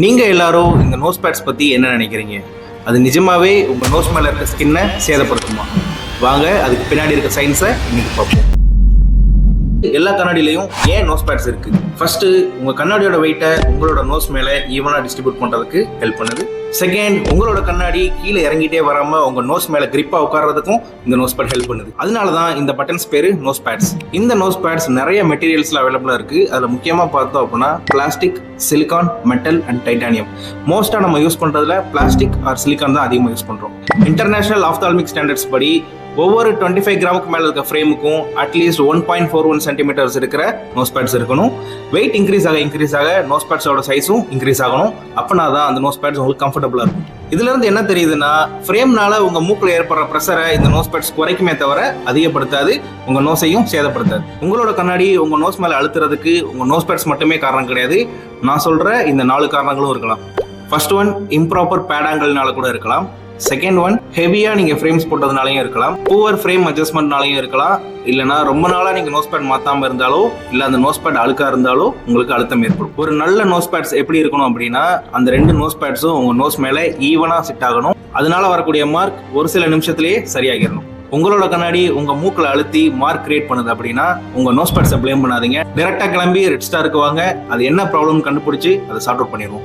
நீங்க எல்லாரும் இந்த நோஸ் பேட்ஸ் பத்தி என்ன நினைக்கிறீங்க? அது நிஜமாவே உங்க நோஸ் மேல இருக்க ஸ்கின்னை சேதப்படுத்துமா? வாங்க அதுக்கு பின்னாடி இருக்க சயின்ஸை இன்னைக்கு பார்ப்போம். எல்லா கண்ணாடியிலையும் ஏன் நோஸ் பேட்ஸ் இருக்கு? ஃபர்ஸ்ட், உங்க கண்ணாடியோட வெயிட்டை உங்களோட நோஸ் மேல ஈவனா டிஸ்ட்ரிபியூட் பண்றதுக்கு ஹெல்ப் பண்ணுது. செகண்ட், உங்களோட கண்ணாடி கீழே இறங்கிட்டே வராம உங்க நோஸ் மேல கிரிப்பா உட்கார்றதுக்கும் இந்த நோஸ் பேட் ஹெல்ப் பண்ணுது. அதனாலதான் இந்த பட்டன்ஸ் பேரு நோஸ் பேட்ஸ். இந்த நோஸ் பேட்ஸ் நிறைய மெட்டீரியல்ஸ்ல அவைலபிளா இருக்கு. அதுல முக்கியமா பார்த்தோம் அப்படின்னா plastic, silicone, metal and titanium. மோஸ்டா நம்ம யூஸ் பண்றதுல பிளாஸ்டிக் ஆர் சிலிகான் தான் அதிகமாக யூஸ் பண்றோம். இன்டர்நேஷனல் ஆப்தால்மிக் ஸ்டாண்டர்ட்ஸ் படி ஒவ்வொரு 25 கிராமுக்கு மேல இருக்க ஃப்ரேமுக்கும் அட்லீஸ்ட் 1.41 சென்டிமீட்டர்ஸ் இருக்கிற நோஸ் பேட்ஸ் இருக்கணும். வெயிட் இன்க்ரீஸ் ஆக நோஸ் பேட்ஸோட சைஸும் இன்க்ரீஸ் ஆகணும். அப்பனா தான் அந்த நோஸ் பேட்ஸ் உங்களுக்கு கம்ஃபர்டபுளா இருக்கும். இதுல இருந்து என்ன தெரியுதுன்னா, ஃப்ரேம்னால உங்க மூக்குல ஏற்படுற பிரஷரை இந்த நோஸ் பேட்ஸ் குறைக்குமே தவிர அதிகப்படுத்தாது, உங்க நோஸையும் சேதப்படுத்தாது. உங்களோட கண்ணாடி உங்க நோஸ் மேல அழுத்துறதுக்கு உங்க நோஸ் பேட்ஸ் மட்டுமே காரணம் கிடையாது. நான் சொல்ற இந்த 4 காரணங்களும் இருக்கலாம். ஃபர்ஸ்ட் ஒன், இம்ப்ராப்பர் பேட் ஆங்கிள்னால கூட இருக்கலாம். செகண்ட் ஒன், ஹெவியா நீங்க ஃப்ரேம்ஸ் போட்டதுனாலையும் இருக்கலாம். புவர் ஃப்ரேம் அட்ஜஸ்ட்மெண்ட்னாலையும் இருக்கலாம். இல்லைனா ரொம்ப நாளா நீங்க நோஸ் பேட் மாத்தாம இருந்தாலோ இல்ல அந்த நோஸ் பேட் அழுக்கா இருந்தாலோ உங்களுக்கு அழுத்தம் ஏற்படும். ஒரு நல்ல நோஸ் பேட்ஸ் எப்படி இருக்கணும் அப்படின்னா, அந்த 2 நோஸ் பேட்ஸும் உங்க நோஸ் மேல ஈவனா செட் ஆகணும். அதனால வரக்கூடிய மார்க் ஒரு சில நிமிஷத்திலேயே சரியாகிடணும். உங்களோட கண்ணாடி உங்க மூக்குல அழுத்தி மார்க் கிரியேட் பண்ணுது அப்படின்னா உங்க நோஸ் பேட்ஸை பிளேம் பண்ணாதீங்க. டைரக்டா கிளம்பி ரெட் ஸ்டாருக்கு வாங்க. அது என்ன ப்ராப்ளம் கண்டுபிடிச்சு அதை சார்ட் அவுட் பண்ணிடுவோம்.